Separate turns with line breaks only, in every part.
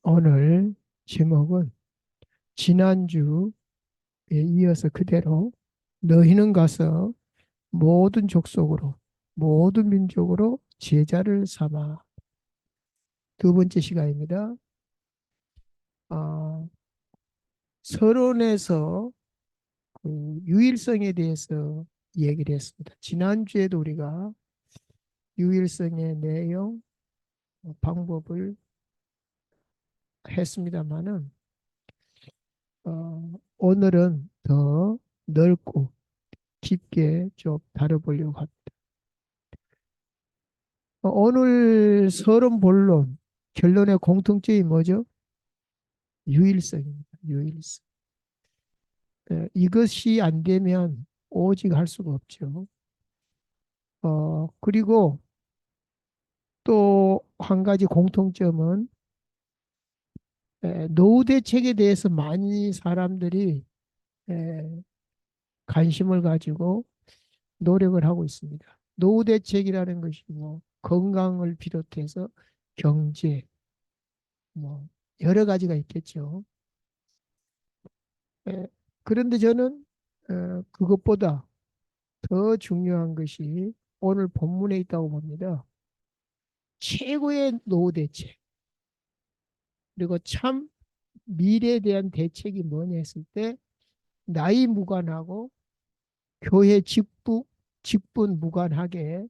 오늘 제목은 지난주에 이어서 그대로 너희는 가서 모든 족속으로 모든 민족으로 제자를 삼아. 두 번째 시간입니다. 아, 서론에서 그 유일성에 대해서 얘기를 했습니다. 지난주에도 우리가 유일성의 내용, 방법을 했습니다만은 오늘은 더 넓고 깊게 좀 다뤄보려고 합니다. 오늘 서론 본론 결론의 공통점이 뭐죠? 유일성입니다. 유일성. 이것이 안 되면 오직 할 수가 없죠. 그리고 또 한 가지 공통점은 노후 대책에 대해서 많이 사람들이 에, 관심을 가지고 노력을 하고 있습니다. 노후 대책이라는 것이 뭐 건강을 비롯해서 경제, 뭐 여러 가지가 있겠죠. 에, 그런데 저는 그것보다 더 중요한 것이 오늘 본문에 있다고 봅니다. 최고의 노후 대책, 그리고 참 미래에 대한 대책이 뭐냐 했을 때 나이 무관하고 교회 직분 무관하게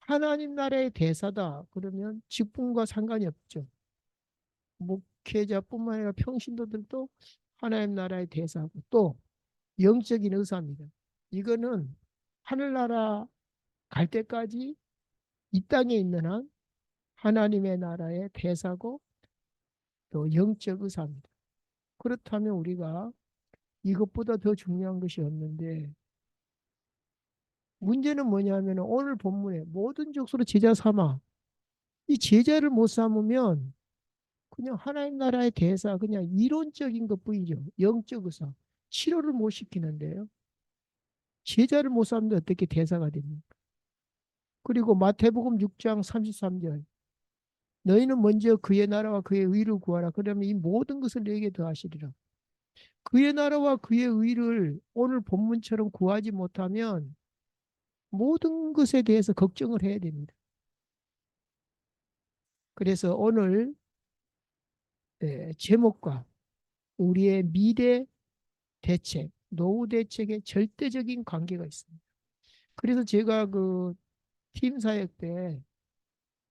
하나님 나라의 대사다. 그러면 직분과 상관이 없죠. 목회자뿐만 아니라 평신도들도 하나님 나라의 대사고 또 영적인 의사입니다. 이거는 하늘나라 갈 때까지 이 땅에 있는 한 하나님의 나라의 대사고 또 영적 의사입니다. 그렇다면 우리가 이것보다 더 중요한 것이 없는데 문제는 뭐냐면 오늘 본문에 모든 족속으로 제자 삼아 이 제자를 못 삼으면 그냥 하나님 나라의 대사 그냥 이론적인 것뿐이죠. 영적 의사 치료를 못 시키는데요. 제자를 못 삼는데 어떻게 대사가 됩니까? 그리고 마태복음 6장 33절 너희는 먼저 그의 나라와 그의 의를 구하라. 그러면 이 모든 것을 너에게 더하시리라. 그의 나라와 그의 의를 오늘 본문처럼 구하지 못하면 모든 것에 대해서 걱정을 해야 됩니다. 그래서 오늘 제목과 우리의 미래 대책, 노후 대책의 절대적인 관계가 있습니다. 그래서 제가 그 팀 사역 때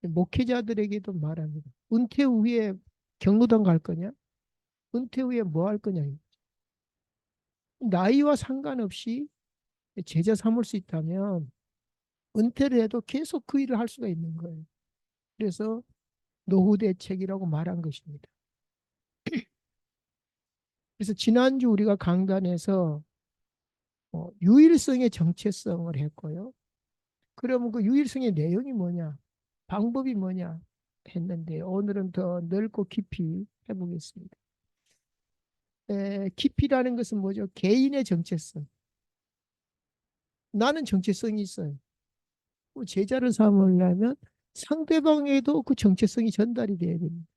목회자들에게도 말합니다. 은퇴 후에 경로당 갈 거냐? 은퇴 후에 뭐 할 거냐? 나이와 상관없이 제자 삼을 수 있다면 은퇴를 해도 계속 그 일을 할 수가 있는 거예요. 그래서 노후 대책이라고 말한 것입니다. 그래서 지난주 우리가 강단에서 유일성의 정체성을 했고요. 그러면 그 유일성의 내용이 뭐냐? 방법이 뭐냐? 했는데 오늘은 더 넓고 깊이 해보겠습니다. 깊이라는 것은 뭐죠? 개인의 정체성. 나는 정체성이 있어요. 제자를 삼으려면 상대방에도 그 정체성이 전달이 돼야 됩니다.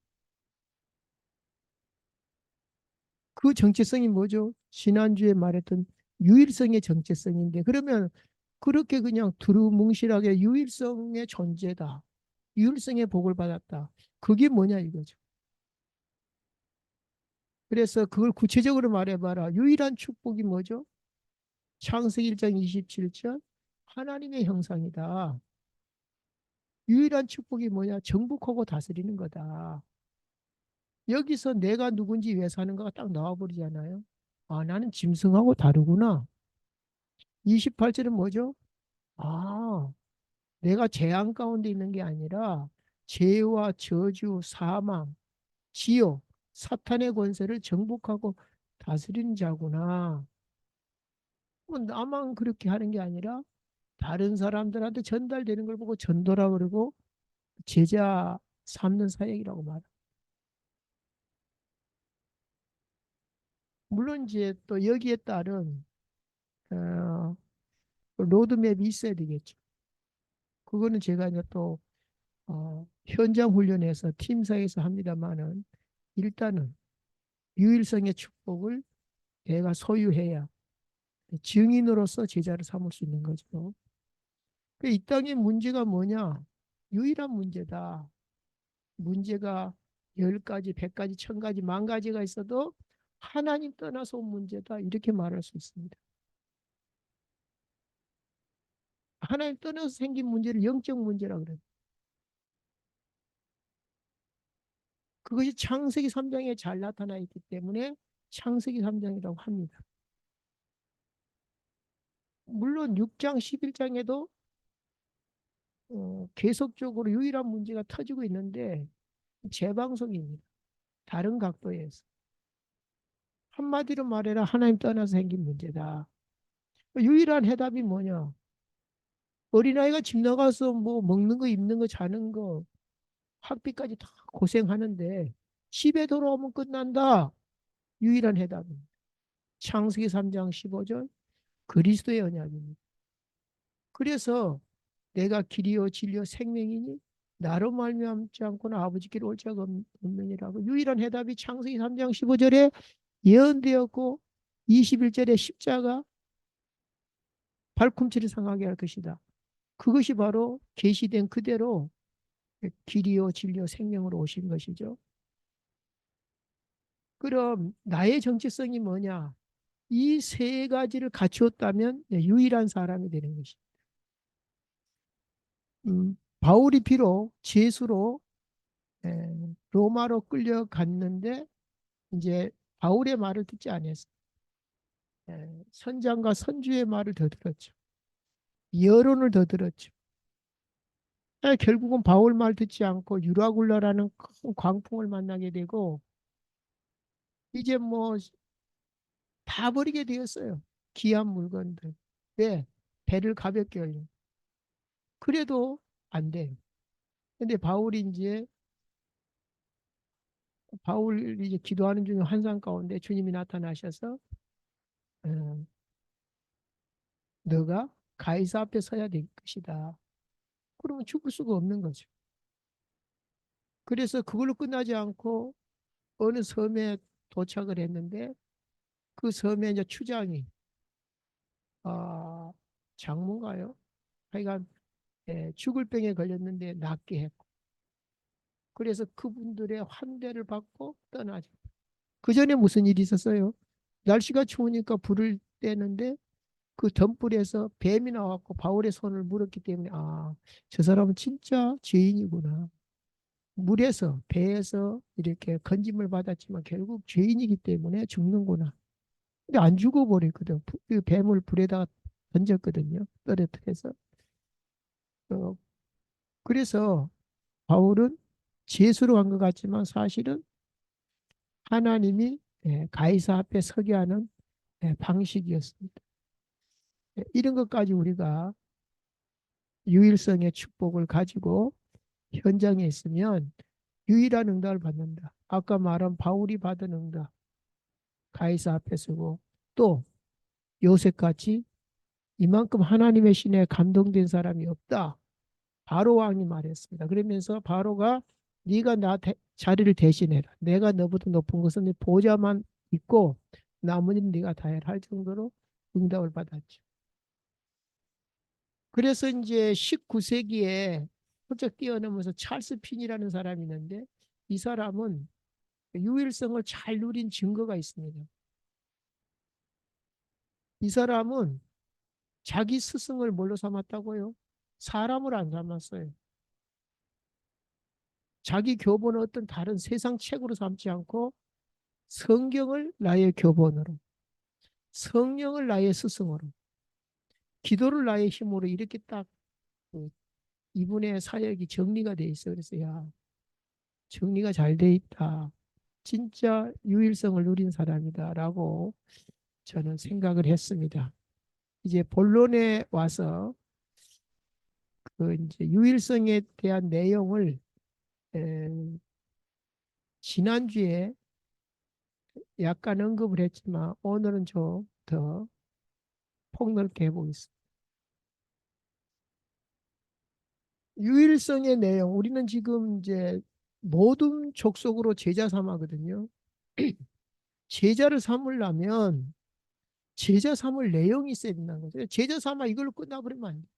그 정체성이 뭐죠? 지난주에 말했던 유일성의 정체성인데 그러면 그렇게 그냥 두루뭉실하게 유일성의 존재다. 유일성의 복을 받았다. 그게 뭐냐 이거죠. 그래서 그걸 구체적으로 말해봐라. 유일한 축복이 뭐죠? 창세기 1장 27절 하나님의 형상이다. 유일한 축복이 뭐냐? 정복하고 다스리는 거다. 여기서 내가 누군지 왜 사는가가 딱 나와버리잖아요. 아, 나는 짐승하고 다르구나. 28절은 뭐죠? 아, 내가 재앙 가운데 있는 게 아니라 죄와 저주, 사망, 지옥, 사탄의 권세를 정복하고 다스리는 자구나. 나만 그렇게 하는 게 아니라 다른 사람들한테 전달되는 걸 보고 전도라 그러고 제자 삼는 사역이라고 말합니다. 물론 이제 또 여기에 따른 어, 로드맵이 있어야 되겠죠. 그거는 제가 이제 또 현장 훈련에서 팀사에서 합니다만은 일단은 유일성의 축복을 내가 소유해야 증인으로서 제자를 삼을 수 있는 거죠. 이 땅의 문제가 뭐냐? 유일한 문제다. 문제가 10가지, 100가지, 1000가지, 10,000가지가 있어도 하나님 떠나서 온 문제다. 이렇게 말할 수 있습니다. 하나님 떠나서 생긴 문제를 영적 문제라 그래요. 그것이 창세기 3장에 잘 나타나 있기 때문에 창세기 3장이라고 합니다. 물론 6장, 11장에도 계속적으로 유일한 문제가 터지고 있는데 재방송입니다. 다른 각도에서. 한마디로 말해라 하나님 떠나서 생긴 문제다. 유일한 해답이 뭐냐? 어린아이가 집 나가서 뭐 먹는 거, 입는 거, 자는 거, 학비까지 다 고생하는데 집에 돌아오면 끝난다. 유일한 해답입니다. 창세기 3장 15절 그리스도의 언약입니다. 그래서 내가 길이요 진리요 생명이니 나로 말미암지 않고는 아버지께로 올 자가 없느니라고 유일한 해답이 창세기 3장 15절에 예언되었고 21절에 십자가 발꿈치를 상하게 할 것이다. 그것이 바로 계시된 그대로 길이요 진리요 생명으로 오신 것이죠. 그럼 나의 정체성이 뭐냐? 이 세 가지를 갖추었다면 유일한 사람이 되는 것입니다. 바울이 비록 제수로 로마로 끌려갔는데 이제 바울의 말을 듣지 않았어요. 선장과 선주의 말을 더 들었죠. 여론을 더 들었죠. 결국은 바울 말 듣지 않고 유라굴라라는 큰 광풍을 만나게 되고 이제 뭐 다 버리게 되었어요. 귀한 물건들. 왜? 배를 가볍게 하려. 그래도 안 돼요. 근데 바울이 이제 기도하는 중에 환상 가운데 주님이 나타나셔서 어, 너가 가이사 앞에 서야 될 것이다. 그러면 죽을 수가 없는 거죠. 그래서 그걸로 끝나지 않고 어느 섬에 도착을 했는데 그 섬에 이제 추장이 아, 장문가요? 하여간 죽을 병에 걸렸는데 낫게 했고 그래서 그분들의 환대를 받고 떠나죠. 그 전에 무슨 일이 있었어요? 날씨가 추우니까 불을 떼는데 그 덤불에서 뱀이 나왔고 바울의 손을 물었기 때문에 저 사람은 진짜 죄인이구나. 물에서 배에서 이렇게 건짐을 받았지만 결국 죄인이기 때문에 죽는구나. 근데 안 죽어버렸거든. 그 뱀을 불에다가 던졌거든요. 떨어뜨려서. 어, 그래서 바울은 재수로 간 것 같지만 사실은 하나님이 가이사 앞에 서게 하는 방식이었습니다. 이런 것까지 우리가 유일성의 축복을 가지고 현장에 있으면 유일한 응답을 받는다. 아까 말한 바울이 받은 응답, 가이사 앞에 서고 또 요셉같이 이만큼 하나님의 신에 감동된 사람이 없다. 바로 왕이 말했습니다. 그러면서 바로가 네가 자리를 대신해라. 내가 너보다 높은 것은 네 보좌만 있고 나머지는 네가 다 해라 할 정도로 응답을 받았죠. 그래서 이제 19세기에 훌쩍 뛰어넘어서 찰스 핀이라는 사람이 있는데 이 사람은 유일성을 잘 누린 증거가 있습니다. 이 사람은 자기 스승을 뭘로 삼았다고요? 사람을 안 삼았어요. 자기 교본을 어떤 다른 세상 책으로 삼지 않고 성경을 나의 교본으로, 성령을 나의 스승으로, 기도를 나의 힘으로 이렇게 딱그 이분의 사역이 정리가 돼 있어요. 그래서 야, 정리가 잘 돼 있다. 진짜 유일성을 누린 사람이다라고 저는 생각을 했습니다. 이제 본론에 와서 그 이제 유일성에 대한 내용을 에, 지난주에 약간 언급을 했지만 오늘은 좀 더 폭넓게 해보겠습니다. 유일성의 내용, 우리는 지금 이제 모든 족속으로 제자 삼아거든요. 제자를 삼으려면 제자 삼을 내용이 있어야 된다는 거죠. 제자 삼아 이걸로 끝나버리면 안 돼.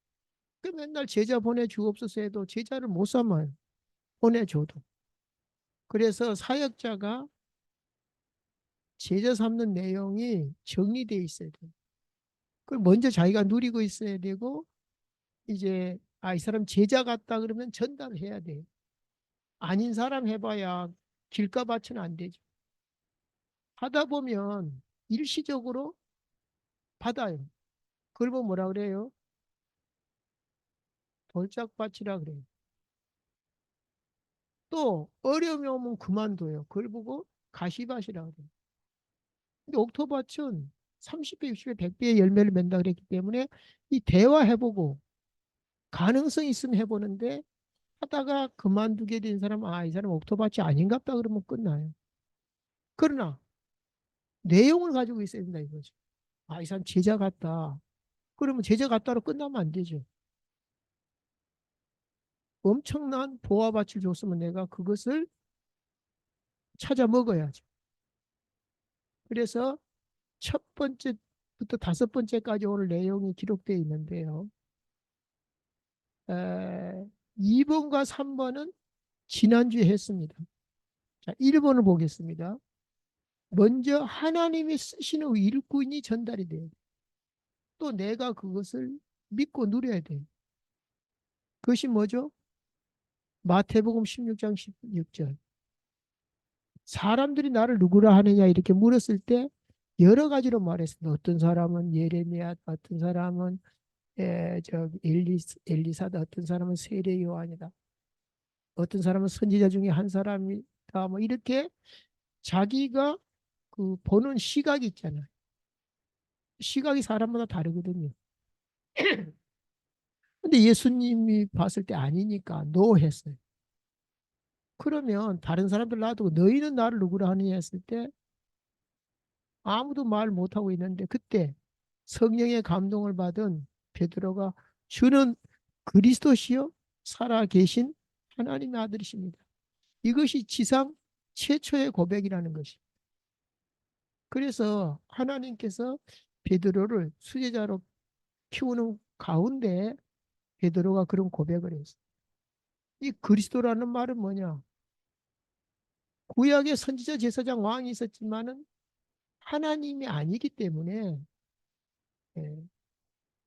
그 맨날 제자 보내주옵소서 해도 제자를 못 삼아요. 보내줘도. 그래서 사역자가 제자 삼는 내용이 정리되어 있어야 돼요. 그걸 먼저 자기가 누리고 있어야 되고, 이제 이 사람 제자 같다 그러면 전달해야 돼요. 아닌 사람 해봐야 길가밭은 안 되죠. 하다 보면 일시적으로 받아요. 그걸 보면 뭐라 그래요? 돌짝밭이라 그래요. 또 어려움이 오면 그만둬요. 그걸 보고 가시밭이라 그래요. 근데 옥토밭은 30배, 60배, 100배의 열매를 맺는다 그랬기 때문에 이 대화해보고 가능성 있으면 해보는데, 하다가 그만두게 된 사람, 이 사람 옥토밭이 아닌갑다 그러면 끝나요. 그러나 내용을 가지고 있어야 된다 이거죠. 이 사람 제자 같다. 그러면 제자 같다로 끝나면 안 되죠. 엄청난 보화밭을 줬으면 내가 그것을 찾아 먹어야죠. 그래서 첫 번째부터 다섯 번째까지 오늘 내용이 기록되어 있는데요. 2번과 3번은 지난주에 했습니다. 자, 1번을 보겠습니다. 먼저 하나님이 쓰시는 일꾼이 전달이 돼요. 또 내가 그것을 믿고 누려야 돼요. 그것이 뭐죠? 마태복음 16장 16절. 사람들이 나를 누구라 하느냐 이렇게 물었을 때 여러 가지로 말했습니다. 어떤 사람은 예레미야, 어떤 사람은 엘리사다, 어떤 사람은 세례 요한이다, 어떤 사람은 선지자 중에 한 사람이다. 뭐 이렇게 자기가 그 보는 시각이 있잖아요. 시각이 사람마다 다르거든요. 근데 예수님이 봤을 때 아니니까 노 했어요. 그러면 다른 사람들 놔두고 너희는 나를 누구라 하느냐 했을 때 아무도 말 못하고 있는데, 그때 성령의 감동을 받은 베드로가 주는 그리스도시요 살아 계신 하나님의 아들이십니다. 이것이 지상 최초의 고백이라는 것이. 그래서 하나님께서 베드로를 수제자로 키우는 가운데 베드로가 그런 고백을 했어요. 이 그리스도라는 말은 뭐냐? 구약의 선지자 제사장 왕이 있었지만은 하나님이 아니기 때문에 예,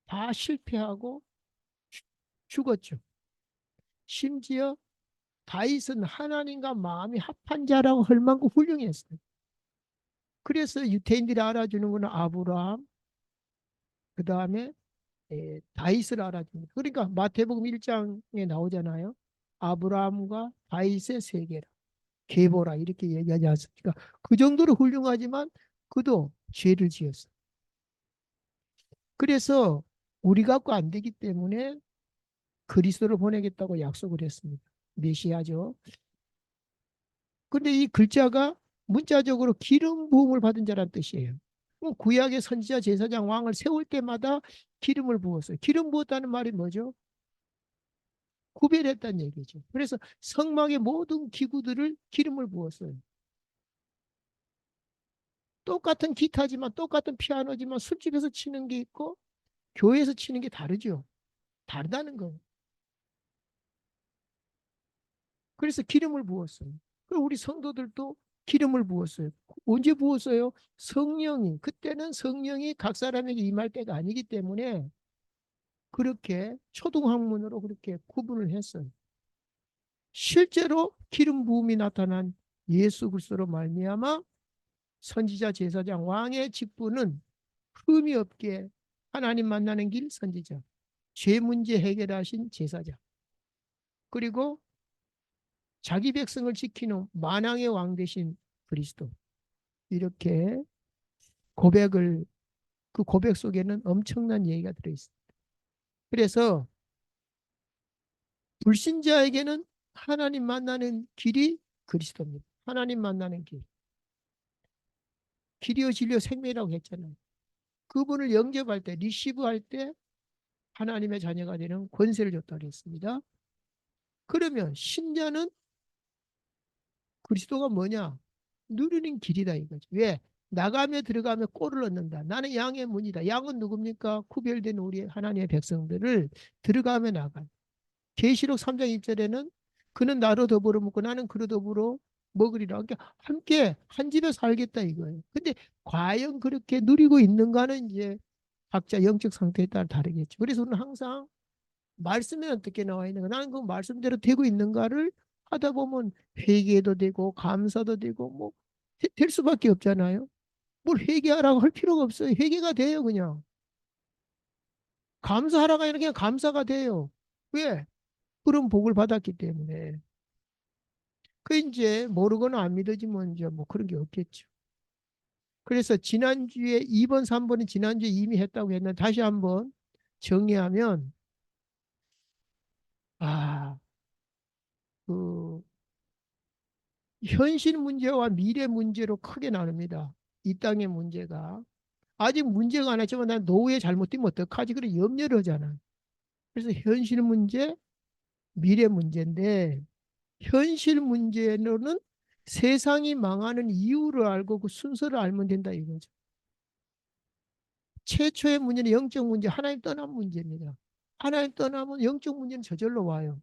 다 실패하고 죽었죠. 심지어 다윗은 하나님과 마음이 합한 자라고 할 만큼 훌륭했어요. 그래서 유대인들이 알아주는 것은 아브라함, 그 다음에 다윗을 알아줍니다. 그러니까 마태복음 1장에 나오잖아요. 아브라함과 다윗의 세계라, 계보라 이렇게 얘기하지 않습니까? 그 정도로 훌륭하지만 그도 죄를 지었어요. 그래서 우리 갖고 안 되기 때문에 그리스도를 보내겠다고 약속을 했습니다. 메시아죠. 근데 이 글자가 문자적으로 기름 부음을 받은 자란 뜻이에요. 구약의 선지자 제사장 왕을 세울 때마다 기름을 부었어요. 기름 부었다는 말이 뭐죠? 구별했다는 얘기죠. 그래서 성막의 모든 기구들을 기름을 부었어요. 똑같은 기타지만, 똑같은 피아노지만 술집에서 치는 게 있고 교회에서 치는 게 다르죠. 다르다는 거예요. 그래서 기름을 부었어요. 그리고 우리 성도들도 기름을 부었어요. 언제 부었어요? 성령이. 그때는 성령이 각 사람에게 임할 때가 아니기 때문에 그렇게 초등학문으로 그렇게 구분을 했어요. 실제로 기름 부음이 나타난 예수 그리스도로 말미암아 선지자 제사장 왕의 직분은 흠이 없게 하나님 만나는 길 선지자, 죄 문제 해결하신 제사장, 그리고 자기 백성을 지키는 만왕의 왕 되신 그리스도, 이렇게 고백을, 그 고백 속에는 엄청난 얘기가 들어있습니다. 그래서 불신자에게는 하나님 만나는 길이 그리스도입니다. 하나님 만나는 길. 길이요 진리요 생명이라고 했잖아요. 그분을 영접할 때, 리시브할 때 하나님의 자녀가 되는 권세를 줬다고 했습니다. 그러면 신자는 그리스도가 뭐냐? 누리는 길이다 이거죠. 왜? 나가며 들어가며 꼴을 얻는다. 나는 양의 문이다. 양은 누굽니까? 구별된 우리 하나님의 백성들을 들어가며 나가. 계시록 3장 1절에는 그는 나로 더불어 먹고 나는 그로 더불어 먹으리라. 그러니까 함께 한 집에 살겠다 이거예요. 근데 과연 그렇게 누리고 있는가는 이제 각자 영적 상태에 따라 다르겠죠. 그래서 우리는 항상 말씀에 어떻게 나와 있는가? 나는 그 말씀대로 되고 있는가를 하다 보면 회개도 되고 감사도 되고 뭐 될 수밖에 없잖아요. 뭘 회개하라고 할 필요가 없어요. 회개가 돼요, 그냥. 감사하라고 하면 그냥 감사가 돼요. 왜? 그런 복을 받았기 때문에. 그 이제 모르거나 안 믿어지면 이제 뭐 그런 게 없겠죠. 그래서 지난주에 2번, 3번은 지난주에 이미 했다고 했는데 다시 한번 정리하면 아, 그 현실 문제와 미래 문제로 크게 나눕니다. 이 땅의 문제가. 아직 문제가 안 왔지만 난 노후에 잘못되면 어떡하지? 그래 염려를 하잖아. 그래서 현실 문제, 미래 문제인데 현실 문제로는 세상이 망하는 이유를 알고 그 순서를 알면 된다 이거죠. 최초의 문제는 영적 문제, 하나님 떠난 문제입니다. 하나님 떠나면 영적 문제는 저절로 와요.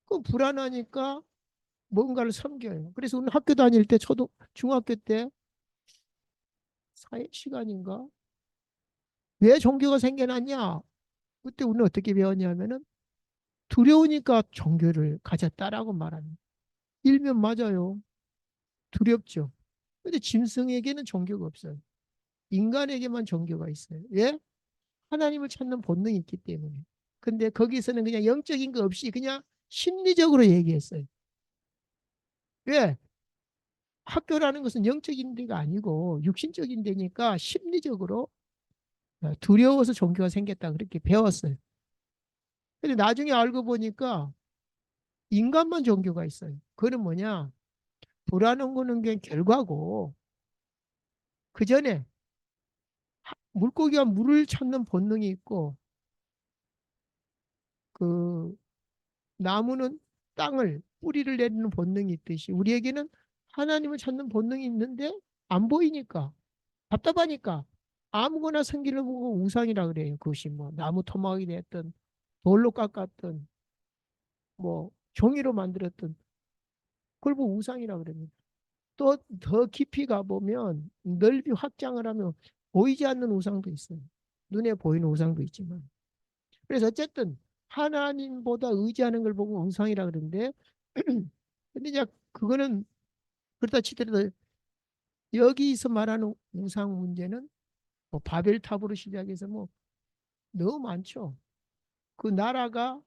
그 불안하니까 뭔가를 섬겨요. 그래서 우리는 학교 다닐 때, 중학교 때 사회 시간인가? 왜 종교가 생겨났냐? 그때 우리는 어떻게 배웠냐면은 두려우니까 종교를 가졌다라고 말합니다. 일면 맞아요. 두렵죠. 근데 짐승에게는 종교가 없어요. 인간에게만 종교가 있어요. 왜? 하나님을 찾는 본능이 있기 때문에. 근데 거기서는 그냥 영적인 거 없이 그냥 심리적으로 얘기했어요. 왜? 학교라는 것은 영적인 데가 아니고 육신적인 데니까 심리적으로 두려워서 종교가 생겼다 그렇게 배웠어요. 근데 나중에 알고 보니까 인간만 종교가 있어요. 그건 뭐냐? 불안한 거는 그냥 결과고 그 전에 물고기가 물을 찾는 본능이 있고 그 나무는 땅을 뿌리를 내리는 본능이 있듯이 우리에게는 하나님을 찾는 본능이 있는데 안 보이니까 답답하니까 아무거나 생기를 보고 우상이라 그래요. 그것이 뭐 나무 토막이 됐든 돌로 깎았든 뭐 종이로 만들었든 그걸 보고 우상이라 그럽니다. 또 더 깊이 가보면 넓이 확장을 하면 보이지 않는 우상도 있어요. 눈에 보이는 우상도 있지만. 그래서 어쨌든 하나님보다 의지하는 걸 보고 우상이라 그러는데 근데 이제 그거는 그렇다 치더라도 여기서 말하는 우상 문제는 뭐 바벨탑으로 시작해서 뭐 너무 많죠. 그 나라가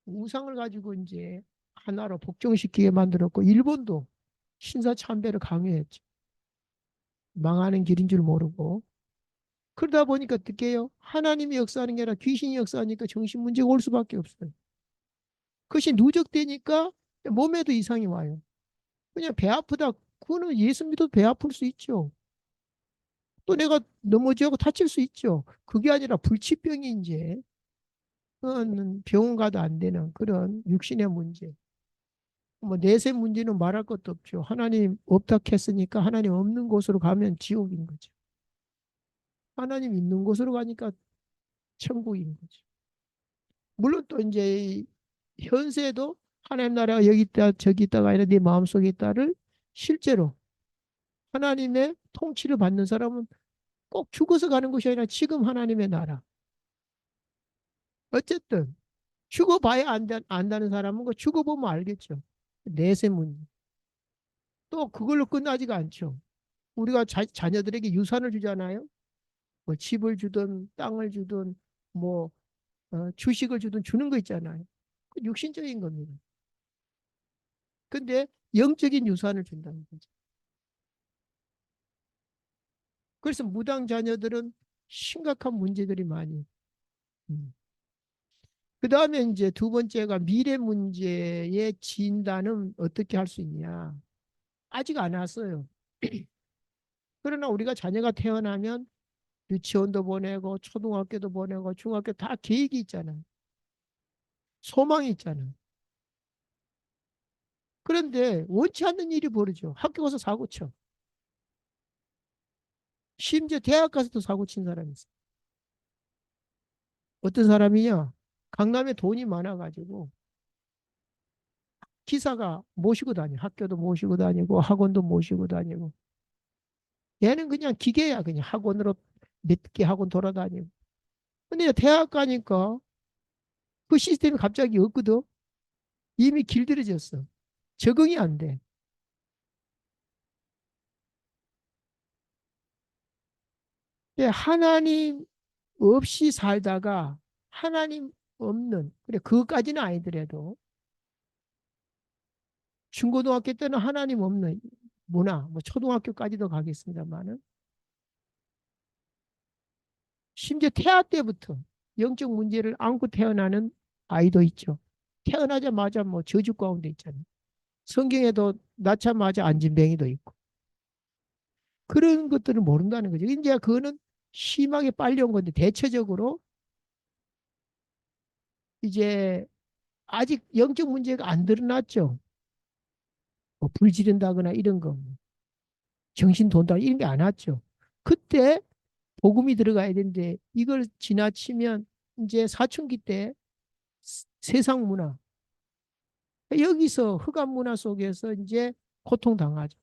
우상을 가지고 이제 하나로 복종시키게 만들었고 일본도 신사참배를 강요했죠. 망하는 길인 줄 모르고. 그러다 보니까 어떻게 해요? 하나님이 역사하는 게 아니라 귀신이 역사하니까 정신 문제가 올 수밖에 없어요. 그것이 누적되니까 몸에도 이상이 와요. 그냥 배 아프다. 그거는 예수 믿어도 배 아플 수 있죠. 또 내가 넘어지고 다칠 수 있죠. 그게 아니라 불치병이 이제 그건 병원 가도 안 되는 그런 육신의 문제. 뭐 내세 문제는 말할 것도 없죠. 하나님 없다 했으니까 하나님 없는 곳으로 가면 지옥인 거죠. 하나님 있는 곳으로 가니까 천국인 거죠. 물론 또 이제 현세도 하나님 나라가 여기 있다 저기 있다가 아니라 네 마음속에 있다를 실제로 하나님의 통치를 받는 사람은 꼭 죽어서 가는 것이 아니라 지금 하나님의 나라. 어쨌든 죽어봐야 안다는 사람은 그 죽어보면 알겠죠. 내세문. 또 그걸로 끝나지가 않죠. 우리가 자녀들에게 유산을 주잖아요. 뭐 집을 주든 땅을 주든 뭐 주식을 주든 주는 거 있잖아요. 그 육신적인 겁니다. 근데 영적인 유산을 준다는 거죠. 그래서 무당 자녀들은 심각한 문제들이 많이. 음. 그 다음에 이제 두 번째가 미래 문제의 진단은 어떻게 할 수 있냐. 아직 안 왔어요. 그러나 우리가 자녀가 태어나면 유치원도 보내고 초등학교도 보내고 중학교 다 계획이 있잖아요. 소망이 있잖아요. 그런데 원치 않는 일이 벌어져. 학교 가서 사고 쳐. 심지어 대학 가서도 사고 친 사람이 있어. 어떤 사람이냐? 강남에 돈이 많아가지고 기사가 모시고 다녀. 학교도 모시고 다니고 학원도 모시고 다니고. 얘는 그냥 기계야. 그냥 학원으로 몇 개 학원 돌아다니고. 근데 대학 가니까 그 시스템이 갑자기 없거든. 이미 길들여졌어. 적응이 안 돼. 근데 하나님 없이 살다가 하나님 없는, 그래, 그것까지는 아니더라도 중고등학교 때는 하나님 없는 문화, 뭐 초등학교까지도 가겠습니다만은 심지어 태아 때부터 영적 문제를 안고 태어나는 아이도 있죠. 태어나자마자 뭐 저주 가운데 있잖아요. 성경에도 낳자마자 안진뱅이도 있고. 그런 것들을 모른다는 거죠. 이제 그거는 심하게 빨리 온 건데 대체적으로 이제 아직 영적 문제가 안 드러났죠. 뭐 불 지른다거나 이런 거, 뭐 정신 돈다 이런 게 안 왔죠. 그때 복음이 들어가야 되는데 이걸 지나치면 이제 사춘기 때 세상 문화, 여기서 흑암 문화 속에서 이제 고통당하죠.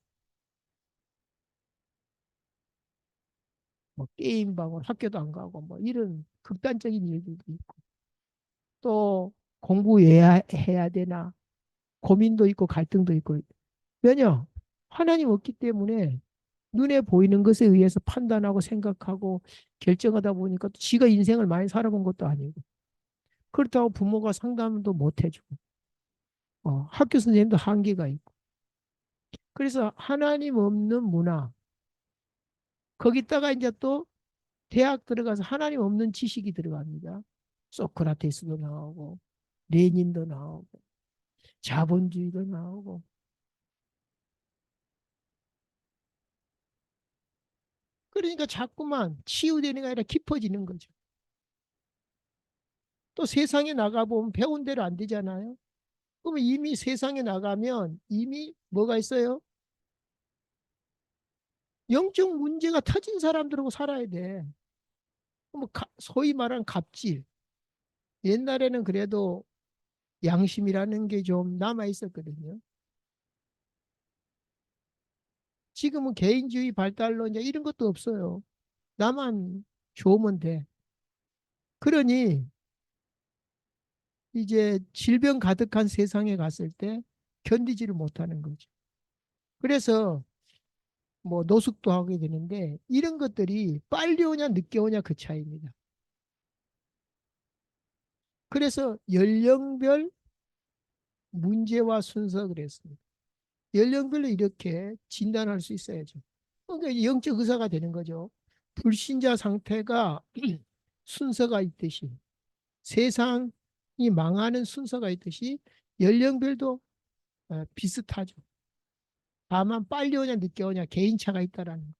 뭐 게임방을 학교도 안 가고 뭐 이런 극단적인 일들도 있고 또 공부해야 되나 고민도 있고 갈등도 있고. 왜냐? 하나님 없기 때문에 눈에 보이는 것에 의해서 판단하고 생각하고 결정하다 보니까 또 지가 인생을 많이 살아본 것도 아니고 그렇다고 부모가 상담도 못 해주고 학교 선생님도 한계가 있고 그래서 하나님 없는 문화 거기다가 이제 또 대학 들어가서 하나님 없는 지식이 들어갑니다. 소크라테스도 나오고 레닌도 나오고 자본주의도 나오고 그러니까 자꾸만 치유되는 게 아니라 깊어지는 거죠. 또 세상에 나가보면 배운 대로 안 되잖아요. 그러면 이미 세상에 나가면 이미 뭐가 있어요? 영적 문제가 터진 사람들하고 살아야 돼. 뭐 소위 말하는 갑질. 옛날에는 그래도 양심이라는 게 좀 남아 있었거든요. 지금은 개인주의 발달로 이제 이런 것도 없어요. 나만 좋으면 돼. 그러니 이제 질병 가득한 세상에 갔을 때 견디지를 못하는 거죠. 그래서 뭐 노숙도 하게 되는데 이런 것들이 빨리 오냐 늦게 오냐 그 차이입니다. 그래서 연령별 문제와 순서 그랬습니다. 연령별로 이렇게 진단할 수 있어야죠. 그러니까 영적 의사가 되는 거죠. 불신자 상태가 순서가 있듯이 세상이 망하는 순서가 있듯이 연령별도 비슷하죠. 다만 빨리 오냐 늦게 오냐 개인차가 있다라는 거.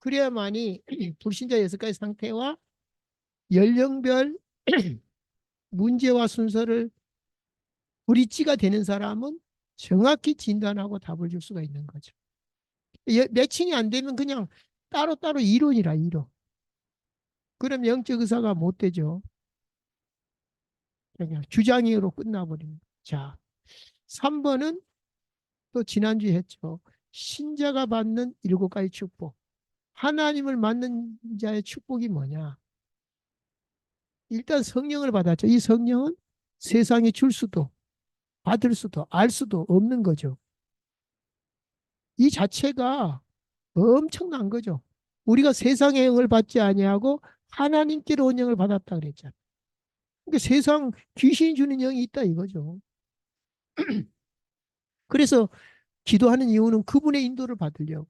그래야만이 불신자 여섯 가지 상태와 연령별 문제와 순서를 브릿지가 되는 사람은 정확히 진단하고 답을 줄 수가 있는 거죠. 매칭이 안 되면 그냥 따로따로 이론이라 이론. 그럼 영적 의사가 못 되죠. 그냥 주장으로 끝나버립니다. 자, 3번은 또 지난주에 했죠. 신자가 받는 7가지 축복. 하나님을 만난 자의 축복이 뭐냐? 일단 성령을 받았죠. 이 성령은 세상에 줄 수도 받을 수도 알 수도 없는 거죠. 이 자체가 엄청난 거죠. 우리가 세상의 영을 받지 아니하고 하나님께로 온 영을 받았다 그랬잖아요. 그러니까 세상 귀신이 주는 영이 있다 이거죠. 그래서 기도하는 이유는 그분의 인도를 받으려고.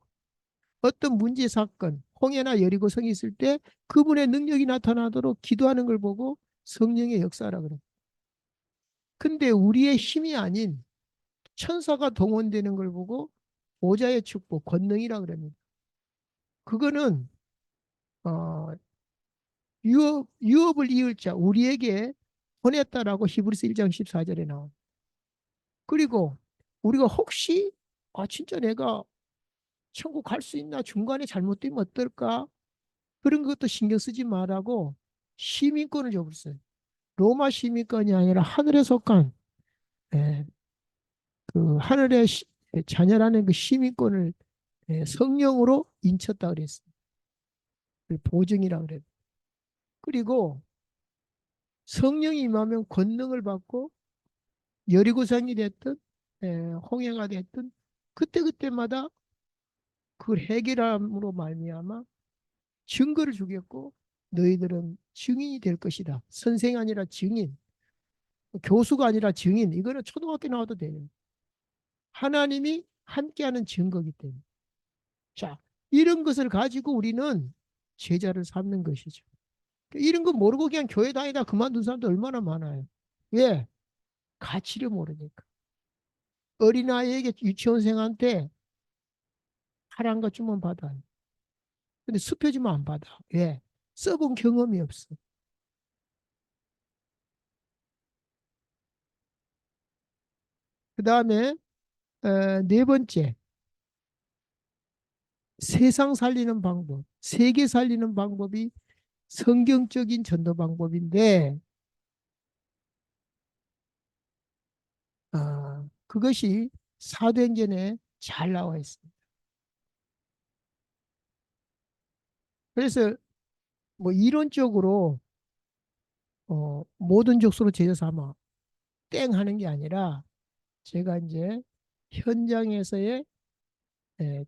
어떤 문제 사건, 홍해나 여리고성이 있을 때 그분의 능력이 나타나도록 기도하는 걸 보고 성령의 역사라 그래요. 근데 우리의 힘이 아닌 천사가 동원되는 걸 보고 보좌의 축복, 권능이라 그럽니다. 그거는 어, 유업을 이을 자 우리에게 보냈다라고 히브리서 1장 14절에 나옵니다. 그리고 우리가 혹시 진짜 내가 천국 갈 수 있나? 중간에 잘못되면 어떨까? 그런 것도 신경 쓰지 말라고 시민권을 줘버렸어요. 로마 시민권이 아니라 하늘에 속한 예, 그 하늘의 자녀라는 그 시민권을 성령으로 인쳤다 그랬어요. 그 보증이라 그래요. 그리고 성령이 임하면 권능을 받고 여리고성이 됐든 홍해가 됐든 그때그때마다 그 해결함으로 말미암아 증거를 주겠고 너희들은 증인이 될 것이다. 선생 아니라 증인, 교수가 아니라 증인. 이거는 초등학교 나와도 돼요. 하나님이 함께하는 증거이기 때문에. 자, 이런 것을 가지고 우리는 제자를 삼는 것이죠. 이런 거 모르고 그냥 교회 다니다 그만둔 사람도 얼마나 많아요. 왜? 가치를 모르니까. 어린아이에게 유치원생한테 파란 거 주면 받아요. 근데 숲혀 주면 안 받아. 왜? 써본 경험이 없어. 그 다음에 네 번째, 세상 살리는 방법, 세계 살리는 방법이 성경적인 전도 방법인데 그것이 사도행전에 잘 나와 있습니다. 그래서 뭐 이론적으로 모든 족속으로 제자 삼아 땡 하는 게 아니라 제가 이제 현장에서의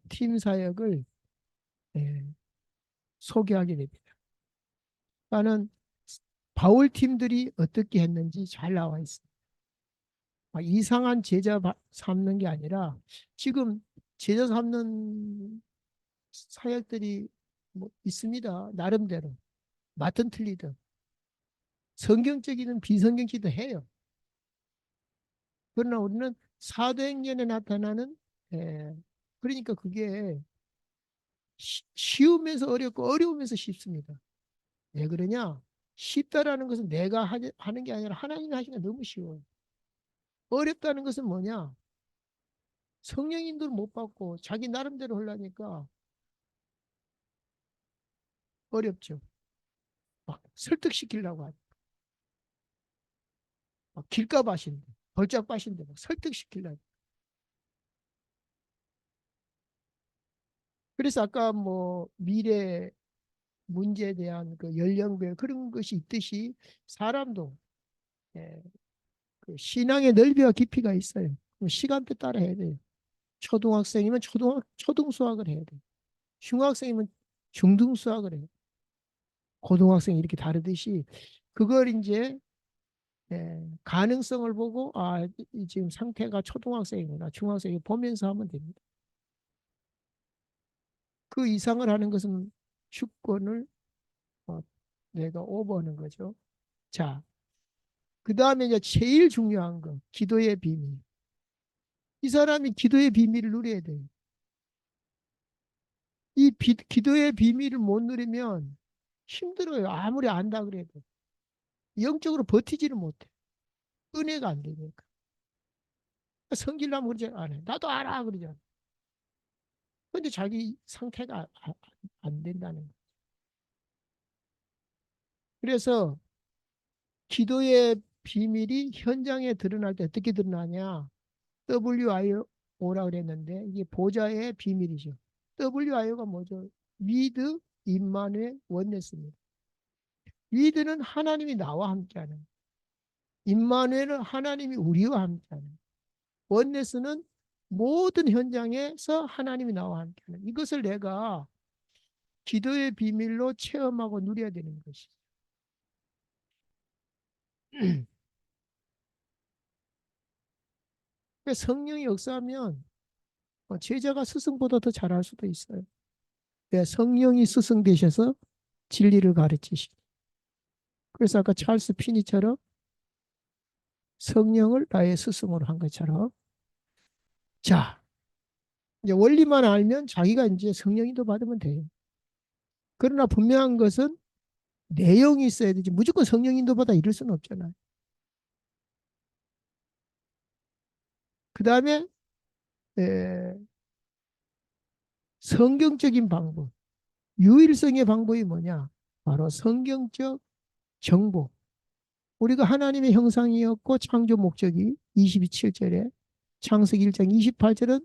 팀 사역을 에, 소개하게 됩니다. 나는 바울 팀들이 어떻게 했는지 잘 나와 있습니다. 이상한 제자 삼는 게 아니라 지금 제자 삼는 사역들이 뭐 있습니다. 나름대로 맞든 틀리든 성경적이든 비성경적이든 해요. 그러나 우리는 사도행전에 나타나는 그러니까 그게 쉬우면서 어렵고 어려우면서 쉽습니다. 왜 그러냐? 쉽다라는 것은 내가 하는 게 아니라 하나님이 하시는 게 너무 쉬워요. 어렵다는 것은 뭐냐? 성령 인도를 못 받고 자기 나름대로 하려니까 어렵죠. 막 설득시키려고 하죠. 막 길가 바신데, 벌짝 바신데 막 설득시키려고. 그래서 아까 뭐 미래 문제에 대한 그 연령별 그런 것이 있듯이 사람도 예, 그 신앙의 넓이와 깊이가 있어요. 시간대 따라 해야 돼요. 초등학생이면 초등수학을 해야 돼요. 중학생이면 중등수학을 해요. 고등학생이 이렇게 다르듯이 그걸 이제 가능성을 보고 지금 상태가 초등학생이구나 중학생이 보면서 하면 됩니다. 그 이상을 하는 것은 주권을 어, 내가 오버하는 거죠. 자, 그 다음에 이제 제일 중요한 거 기도의 비밀. 이 사람이 기도의 비밀을 누려야 돼요. 기도의 비밀을 못 누리면 힘들어요. 아무리 안다 그래도 영적으로 버티지를 못해. 은혜가 안 되니까. 성질나면 그러지 않아요. 나도 알아 그러잖아. 근데 자기 상태가 안 된다는 거. 그래서 기도의 비밀이 현장에 드러날 때 어떻게 드러나냐? WIO라 그랬는데 이게 보좌의 비밀이죠. WIO가 뭐죠? 위드 임마누엘 원네스입니다. 위드는 하나님이 나와 함께하는. 임마누엘은 하나님이 우리와 함께하는. 원네스는 모든 현장에서 하나님이 나와 함께하는. 이것을 내가 기도의 비밀로 체험하고 누려야 되는 것이죠. 성령이 역사하면 제자가 스승보다 더 잘할 수도 있어요. 성령이 스승 되셔서 진리를 가르치시고. 그래서 아까 찰스 피니처럼 성령을 나의 스승으로 한 것처럼. 자, 이제 원리만 알면 자기가 이제 성령인도 받으면 돼요. 그러나 분명한 것은 내용이 있어야 되지. 무조건 성령인도 받아 이럴 수는 없잖아요. 그 다음에 에, 성경적인 방법, 유일성의 방법이 뭐냐? 바로 성경적 정보. 우리가 하나님의 형상이었고 창조 목적이 27절에 창세기 1장 28절은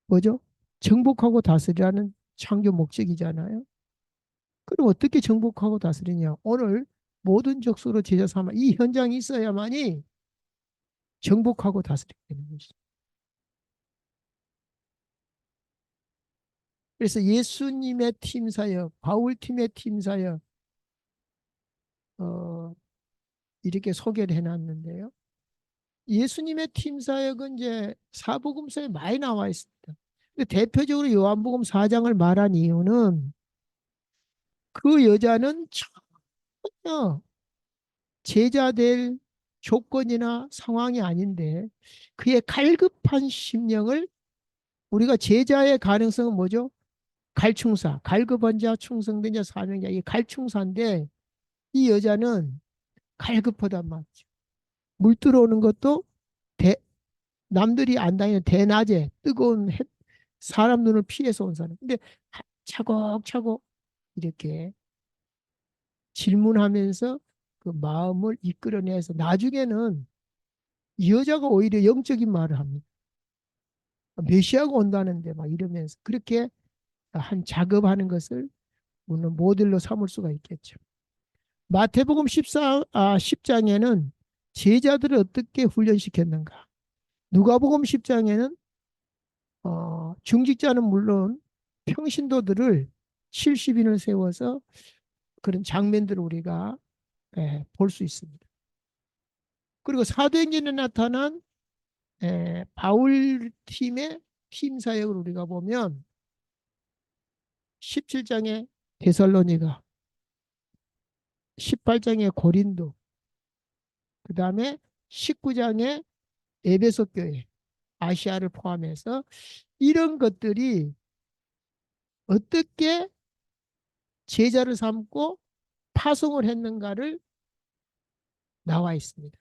뭐죠? 정복하고 다스리라는 창조 목적이잖아요. 그럼 어떻게 정복하고 다스리냐? 오늘 모든 족속으로 제자 삼아 이 현장이 있어야만이 정복하고 다스리게 되는 것이죠. 그래서 예수님의 팀 사역, 바울 팀의 팀 사역 어, 이렇게 소개를 해놨는데요. 예수님의 팀 사역은 이제 사복음서에 많이 나와 있습니다. 근데 대표적으로 요한복음 4장을 말한 이유는 그 여자는 전혀 제자 될 조건이나 상황이 아닌데 그의 갈급한 심령을 우리가 제자의 가능성은 뭐죠? 갈충사, 갈급한 자, 충성된 자, 사명자, 이 갈충사인데 이 여자는 갈급하단 말이죠. 물 들어오는 것도 대, 남들이 안 다니는 대낮에 뜨거운 사람 눈을 피해서 온 사람. 근데 차곡차곡 이렇게 질문하면서 그 마음을 이끌어내서 나중에는 이 여자가 오히려 영적인 말을 합니다. 메시아가 온다는데 막 이러면서 그렇게 한 작업하는 것을 우리는 모델로 삼을 수가 있겠죠. 마태복음 10장에는 제자들을 어떻게 훈련시켰는가. 누가복음 10장에는 중직자는 물론 평신도들을 70인을 세워서 그런 장면들을 우리가 볼 수 있습니다. 그리고 사도행전에 나타난 바울 팀의 팀 사역을 우리가 보면 17장에 데살로니가, 18장에 고린도, 그 다음에 19장에 에베소 교회, 아시아를 포함해서 이런 것들이 어떻게 제자를 삼고 파송을 했는가를 나와 있습니다.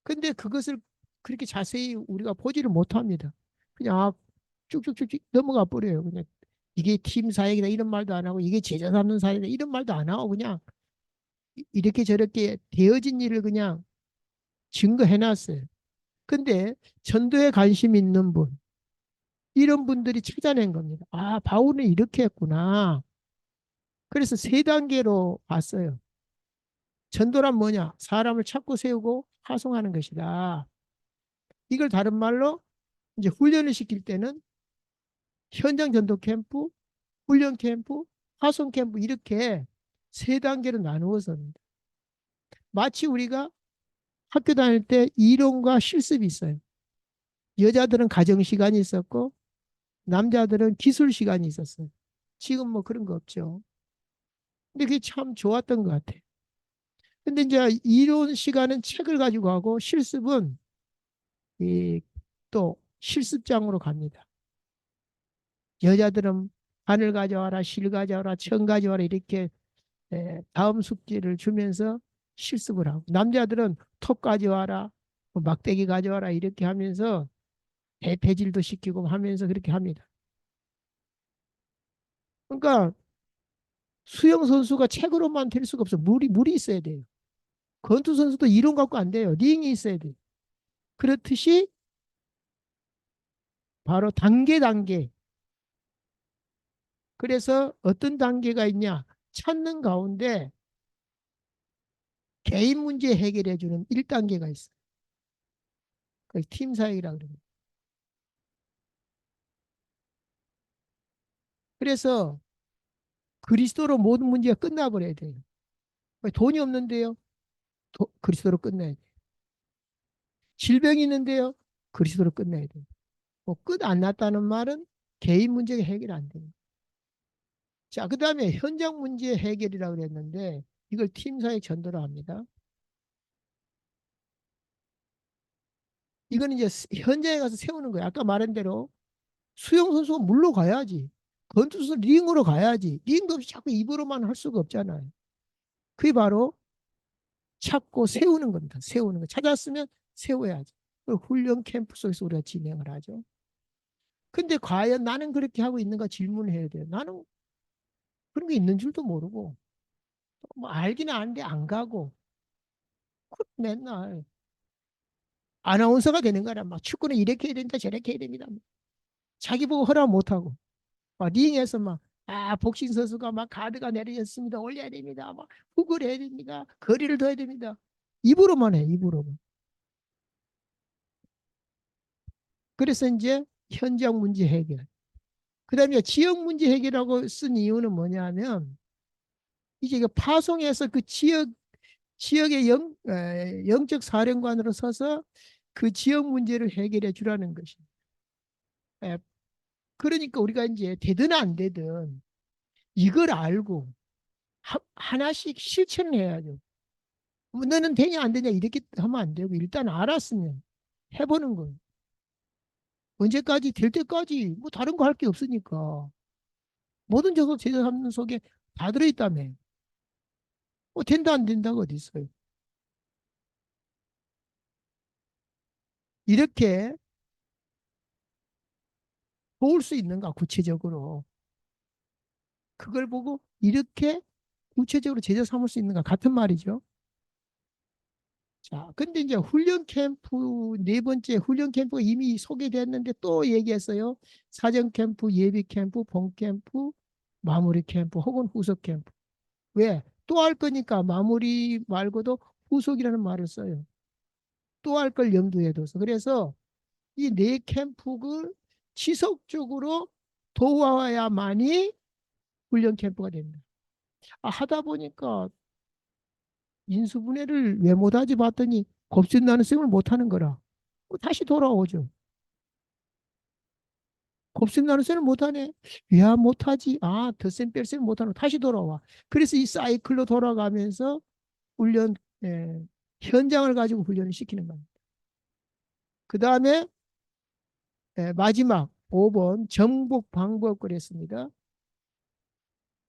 근데 그것을 그렇게 자세히 우리가 보지를 못합니다. 그냥 쭉쭉쭉 넘어가 버려요. 그냥 이게 팀 사역이다 이런 말도 안 하고 이게 제자 삼는 사역이다 이런 말도 안 하고 그냥 이렇게 저렇게 되어진 일을 그냥 증거해 놨어요. 근데 전도에 관심 있는 분, 이런 분들이 찾아낸 겁니다. 아, 바울은 이렇게 했구나. 그래서 세 단계로 봤어요. 전도란 뭐냐? 사람을 찾고 세우고 파송하는 것이다. 이걸 다른 말로 이제 훈련을 시킬 때는 현장 전도 캠프, 훈련 캠프, 파송 캠프 이렇게 세 단계로 나누어서 마치 우리가 학교 다닐 때 이론과 실습이 있어요. 여자들은 가정 시간이 있었고 남자들은 기술 시간이 있었어요. 지금 뭐 그런 거 없죠. 근데 그게 참 좋았던 것 같아요. 근데 이제 이론 시간은 책을 가지고 하고 실습은 또 실습장으로 갑니다. 여자들은 바늘 가져와라, 실 가져와라, 천 가져와라 이렇게 다음 숙제를 주면서 실습을 하고 남자들은 톱 가져와라, 뭐 막대기 가져와라 이렇게 하면서 배질도 시키고 하면서 그렇게 합니다. 그러니까 수영 선수가 책으로만 될 수가 없어. 물이 있어야 돼요. 권투 선수도 이론 갖고 안 돼요. 링이 있어야 돼요. 그렇듯이 바로 단계. 그래서 어떤 단계가 있냐? 찾는 가운데 개인 문제 해결해 주는 1단계가 있어요. 그 팀 사역이라고 그럽니다. 그래서 그리스도로 모든 문제가 끝나버려야 돼요. 돈이 없는데요. 그리스도로 끝내야 돼요. 질병이 있는데요. 그리스도로 끝내야 돼요. 뭐끝 안 났다는 말은 개인 문제가 해결 안 됩니다. 자, 그 다음에 현장 문제 해결이라고 그랬는데 이걸 팀 사역 전도로 합니다. 이거는 이제 현장에 가서 세우는 거예요. 아까 말한 대로 수영 선수가 물로 가야지. 권투 선수 링으로 가야지. 링도 없이 자꾸 입으로만 할 수가 없잖아요. 그게 바로 찾고 세우는 겁니다. 세우는 거. 찾았으면 세워야지. 그 훈련 캠프 속에서 우리가 진행을 하죠. 근데 과연 나는 그렇게 하고 있는가 질문을 해야 돼요. 나는 그런 게 있는 줄도 모르고, 뭐 알기는 아는데 안 가고, 맨날 아나운서가 되는 거라 막 축구는 이렇게 해야 된다, 저렇게 해야 됩니다. 자기 보고 허락 못 하고, 막 링에서 막, 복싱 선수가 막 가드가 내려졌습니다. 올려야 됩니다. 막 훅을 해야 됩니다. 거리를 둬야 됩니다. 입으로만 해, 입으로만. 그래서 이제 현장 문제 해결. 그다음에 지역 문제 해결하고 쓴 이유는 뭐냐면 이제 그 파송해서 그 지역의 영적 사령관으로 서서 그 지역 문제를 해결해 주라는 것입니다. 예, 그러니까 우리가 이제 되든 안 되든 이걸 알고 하나씩 실천을 해야죠. 뭐 너는 되냐 안 되냐 이렇게 하면 안 되고 일단 알았으면 해보는 거예요. 언제까지 될 때까지 뭐 다른 거 할 게 없으니까 모든 저속 제자 삼는 속에 다 들어있다며. 뭐 된다 안 된다가 어디 있어요. 이렇게 도울 수 있는가 구체적으로 그걸 보고 이렇게 구체적으로 제자 삼을 수 있는가 같은 말이죠. 자, 근데 이제 훈련 캠프 네 번째 훈련 캠프가 이미 소개됐는데 또 얘기했어요. 사전 캠프, 예비 캠프, 본 캠프, 마무리 캠프 혹은 후속 캠프. 왜? 또 할 거니까 마무리 말고도 후속이라는 말을 써요. 또 할 걸 염두에 둬서. 그래서 이 네 캠프를 지속적으로 도와야만이 훈련 캠프가 됩니다. 하다 보니까 인수분해를 왜 못하지 봤더니 겁신나는 셈을 못하는 거라. 다시 돌아오죠. 겁신나는 셈을 못하네. 왜 못하지? 덧셈 뺄셈 못하는 다시 돌아와. 그래서 이 사이클로 돌아가면서 훈련 예, 현장을 가지고 훈련을 시키는 겁니다. 그 다음에 마지막 5번 정복 방법 그랬습니다.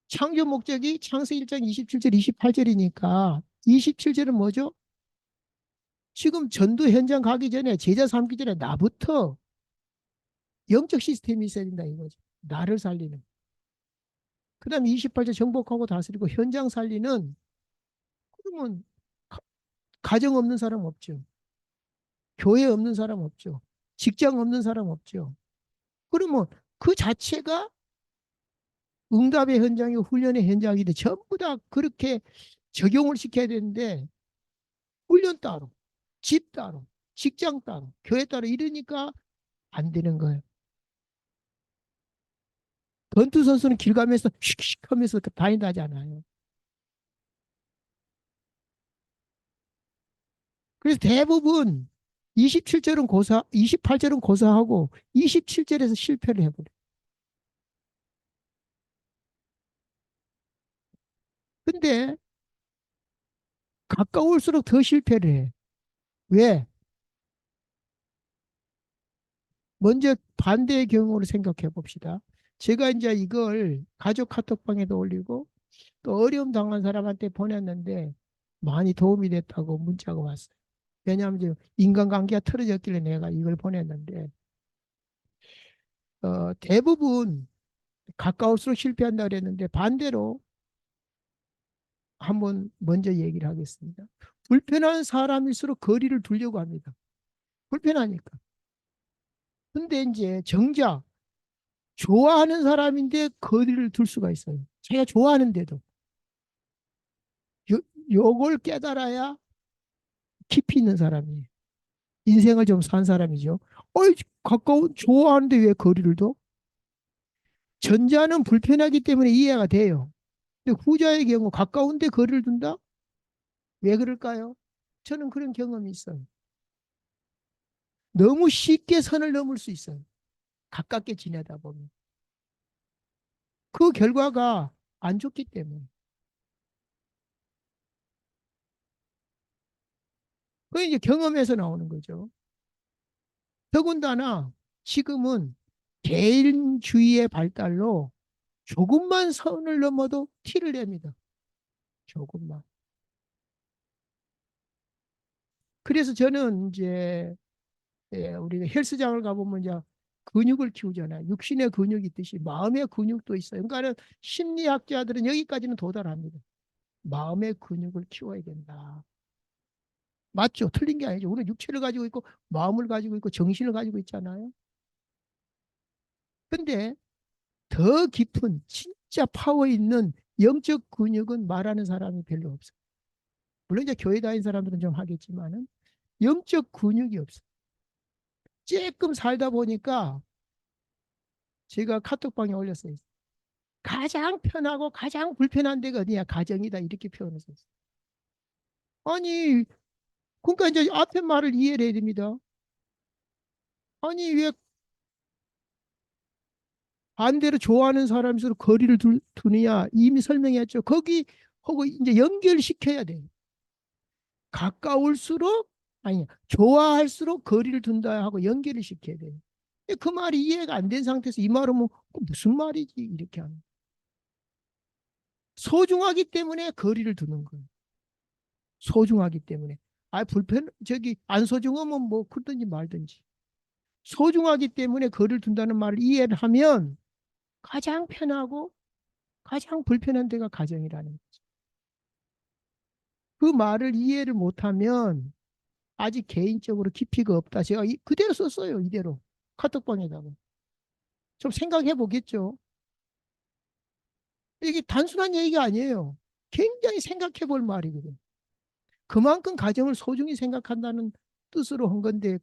창조 목적이 창세기 1장 27절 28절이니까 27절은 뭐죠? 지금 전도 현장 가기 전에 제자 삼기 전에 나부터 영적 시스템이 있어야 된다 이거죠. 나를 살리는. 그 다음에 28절 정복하고 다스리고 현장 살리는 그러면 가정 없는 사람 없죠. 교회 없는 사람 없죠. 직장 없는 사람 없죠. 그러면 그 자체가 응답의 현장이고 훈련의 현장인데 전부 다 그렇게 적용을 시켜야 되는데 훈련 따로, 집 따로, 직장 따로, 교회 따로 이러니까 안 되는 거예요. 권투 선수는 길 가면서 슉슉 하면서 다닌다잖아요. 그래서 대부분 27절은 고사, 28절은 고사하고 27절에서 실패를 해버려요. 근데 가까울수록 더 실패를 해. 왜? 먼저 반대의 경우를 생각해 봅시다. 제가 이제 이걸 가족 카톡방에도 올리고 또 어려움 당한 사람한테 보냈는데 많이 도움이 됐다고 문자가 왔어요. 왜냐하면 지금 인간관계가 틀어졌길래 내가 이걸 보냈는데 대부분 가까울수록 실패한다 그랬는데 반대로 한번 먼저 얘기를 하겠습니다. 불편한 사람일수록 거리를 두려고 합니다. 불편하니까. 근데 이제 정작 좋아하는 사람인데 거리를 둘 수가 있어요. 자기가 좋아하는데도. 요, 요걸 깨달아야 깊이 있는 사람이에요. 인생을 좀 산 사람이죠. 가까운, 좋아하는데 왜 거리를 둬? 전자는 불편하기 때문에 이해가 돼요. 근데 후자의 경우 가까운데 거리를 둔다? 왜 그럴까요? 저는 그런 경험이 있어요. 너무 쉽게 선을 넘을 수 있어요. 가깝게 지내다 보면. 그 결과가 안 좋기 때문에. 그게 이제 경험에서 나오는 거죠. 더군다나 지금은 개인주의의 발달로 조금만 선을 넘어도 티를 냅니다. 조금만. 그래서 저는 이제 예, 우리가 헬스장을 가보면 이제 근육을 키우잖아요. 육신의 근육이 있듯이 마음의 근육도 있어요. 그러니까는 심리학자들은 여기까지는 도달합니다. 마음의 근육을 키워야 된다. 맞죠? 틀린 게 아니죠. 우리는 육체를 가지고 있고 마음을 가지고 있고 정신을 가지고 있잖아요. 근데 더 깊은 진짜 파워 있는 영적 근육은 말하는 사람이 별로 없어요. 물론 이제 교회 다니는 사람들은 좀 하겠지만은 영적 근육이 없어요. 조금 살다 보니까 제가 카톡방에 올렸어요. 가장 편하고 가장 불편한 데가 어디냐? 가정이다. 이렇게 표현했어요. 아니, 그러니까 이제 앞에 말을 이해를 해야 됩니다. 아니, 왜 반대로 좋아하는 사람일수록 거리를 두느냐? 이미 설명했죠. 거기 하고 이제 연결시켜야 돼. 가까울수록, 아니, 좋아할수록 거리를 둔다 하고 연결을 시켜야 돼. 그 말이 이해가 안 된 상태에서 이 말은 뭐 무슨 말이지? 이렇게 하는. 소중하기 때문에 거리를 두는 거예요. 소중하기 때문에. 아, 저기, 안 소중하면 뭐, 그러든지 말든지. 소중하기 때문에 거리를 둔다는 말을 이해를 하면 가장 편하고 가장 불편한 데가 가정이라는 거죠. 그 말을 이해를 못하면 아직 개인적으로 깊이가 없다. 제가 그대로 썼어요. 이대로. 카톡방에다가. 좀 생각해 보겠죠. 이게 단순한 얘기가 아니에요. 굉장히 생각해 볼 말이거든. 그만큼 가정을 소중히 생각한다는 뜻으로 한 건데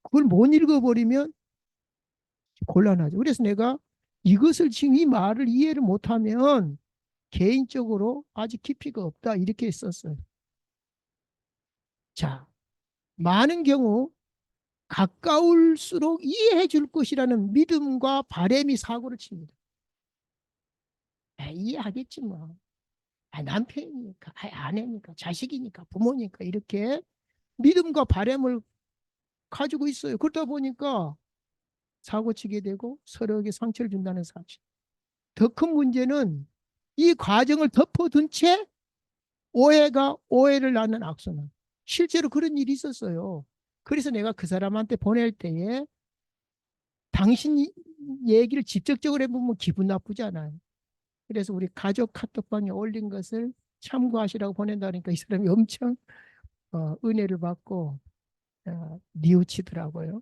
그걸 못 읽어버리면 곤란하죠. 그래서 내가 이것을 지금 이 말을 이해를 못하면 개인적으로 아직 깊이가 없다 이렇게 썼어요. 자, 많은 경우 가까울수록 이해해 줄 것이라는 믿음과 바램이 사고를 칩니다. 아, 이해하겠지 뭐. 아, 남편이니까, 아, 아내니까, 자식이니까, 부모니까 이렇게 믿음과 바램을 가지고 있어요. 그러다 보니까 사고 치게 되고 서로에게 상처를 준다는 사실. 더 큰 문제는 이 과정을 덮어둔 채 오해가 오해를 낳는 악순환. 실제로 그런 일이 있었어요. 그래서 내가 그 사람한테 보낼 때에 당신 얘기를 직접적으로 해보면 기분 나쁘잖아요. 그래서 우리 가족 카톡방에 올린 것을 참고하시라고 보낸다니까 이 사람이 엄청 은혜를 받고 뉘우치더라고요.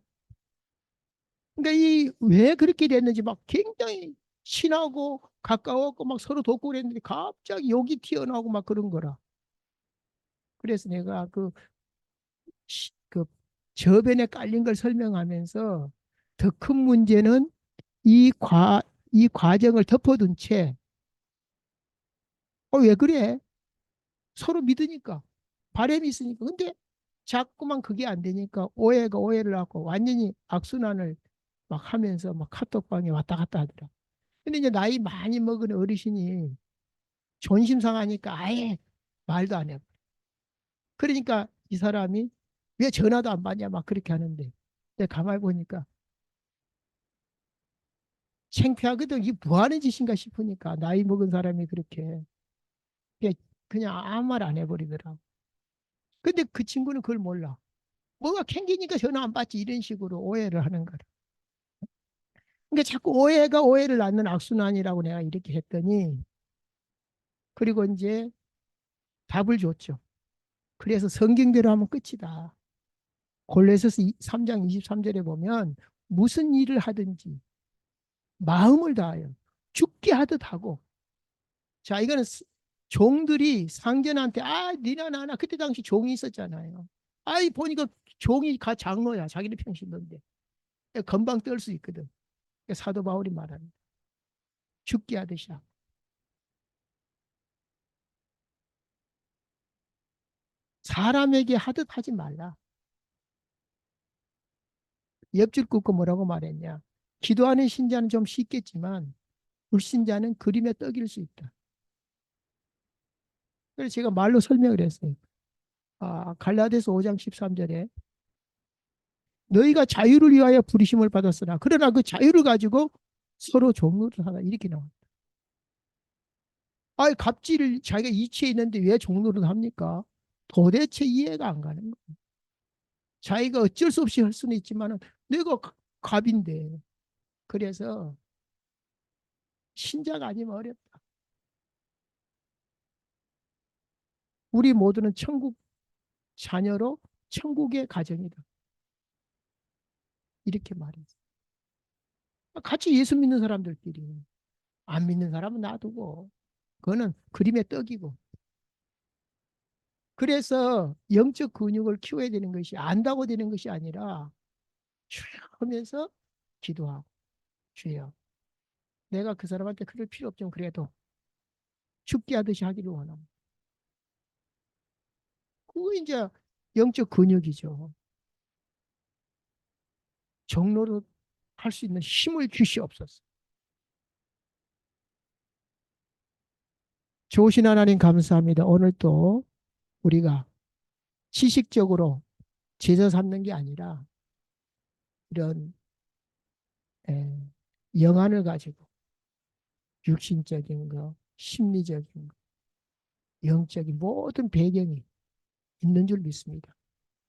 그러니까 이 왜 그렇게 됐는지 막 굉장히 친하고 가까웠고 막 서로 돕고 그랬는데 갑자기 욕이 튀어나오고 막 그런 거라. 그래서 내가 그 저변에 깔린 걸 설명하면서 더 큰 문제는 이 이 과정을 덮어둔 채, 왜 그래? 서로 믿으니까. 바람이 있으니까. 근데 자꾸만 그게 안 되니까 오해가 오해를 하고 완전히 악순환을 막 하면서 막 카톡방에 왔다 갔다 하더라. 근데 이제 나이 많이 먹은 어르신이 존심 상하니까 아예 말도 안 해. 그러니까 이 사람이 왜 전화도 안 받냐 막 그렇게 하는데 내가 가만히 보니까 창피하거든. 이게 뭐 하는 짓인가 싶으니까 나이 먹은 사람이 그렇게 그냥, 그냥 아무 말 안 해버리더라고. 근데 그 친구는 그걸 몰라. 뭐가 캥기니까 전화 안 받지 이런 식으로 오해를 하는 거라. 그러니까 자꾸 오해가 오해를 낳는 악순환이라고 내가 이렇게 했더니 그리고 이제 답을 줬죠. 그래서 성경대로 하면 끝이다. 골로새서 3장 23절에 보면 무슨 일을 하든지 마음을 다하여 죽게 하듯 하고 자 이거는 종들이 상전한테 니나 나나 그때 당시 종이 있었잖아요. 보니까 종이 장로야. 자기는 평신도인데 금방 떨 수 있거든. 사도 바울이 말합니다. 죽게 하듯이 하고. 사람에게 하듯 하지 말라. 옆줄 긋고 뭐라고 말했냐. 기도하는 신자는 좀 쉽겠지만 불신자는 그림의 떡일 수 있다. 그래서 제가 말로 설명을 했어요. 갈라디아서 5장 13절에 너희가 자유를 위하여 부르심을 받았으나 그러나 그 자유를 가지고 서로 종로를 하다 이렇게 나와. 갑질을 자기가 이치에 있는데 왜 종로를 합니까? 도대체 이해가 안 가는 거예요. 자기가 어쩔 수 없이 할 수는 있지만 내가 갑인데. 그래서 신자가 아니면 어렵다. 우리 모두는 천국 자녀로 천국의 가정이다. 이렇게 말했어. 같이 예수 믿는 사람들끼리. 안 믿는 사람은 놔두고. 그거는 그림의 떡이고. 그래서 영적 근육을 키워야 되는 것이 안다고 되는 것이 아니라 쭉 하면서 기도하고 주여 내가 그 사람한테 그럴 필요 없지만 그래도 죽게 하듯이 하기를 원합니다. 그거 이제 영적 근육이죠. 정로로 할 수 있는 힘을 주시옵소서. 좋으신 하나님 감사합니다. 오늘 또 우리가 지식적으로 제자 삼는 게 아니라 이런 에, 영안을 가지고 육신적인 거, 심리적인 거, 영적인 모든 배경이 있는 줄 믿습니다.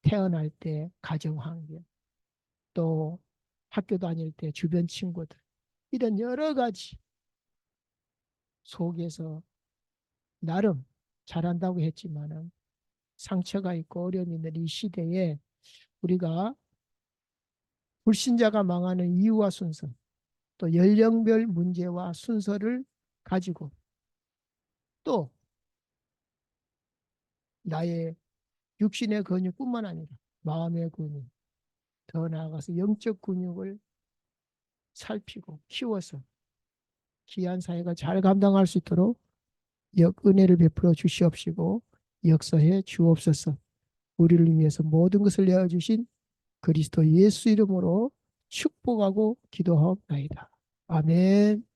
태어날 때 가정 환경, 또 학교 다닐 때 주변 친구들, 이런 여러 가지 속에서 나름 잘한다고 했지만은 상처가 있고 어려움이 있는 이 시대에 우리가 불신자가 망하는 이유와 순서, 또 연령별 문제와 순서를 가지고 또 나의 육신의 근육뿐만 아니라 마음의 근육, 더 나아가서 영적 근육을 살피고 키워서 귀한 사회가 잘 감당할 수 있도록 은혜를 베풀어 주시옵시고 역사해 주옵소서. 우리를 위해서 모든 것을 내어주신 그리스도 예수 이름으로 축복하고 기도하옵나이다. 아멘.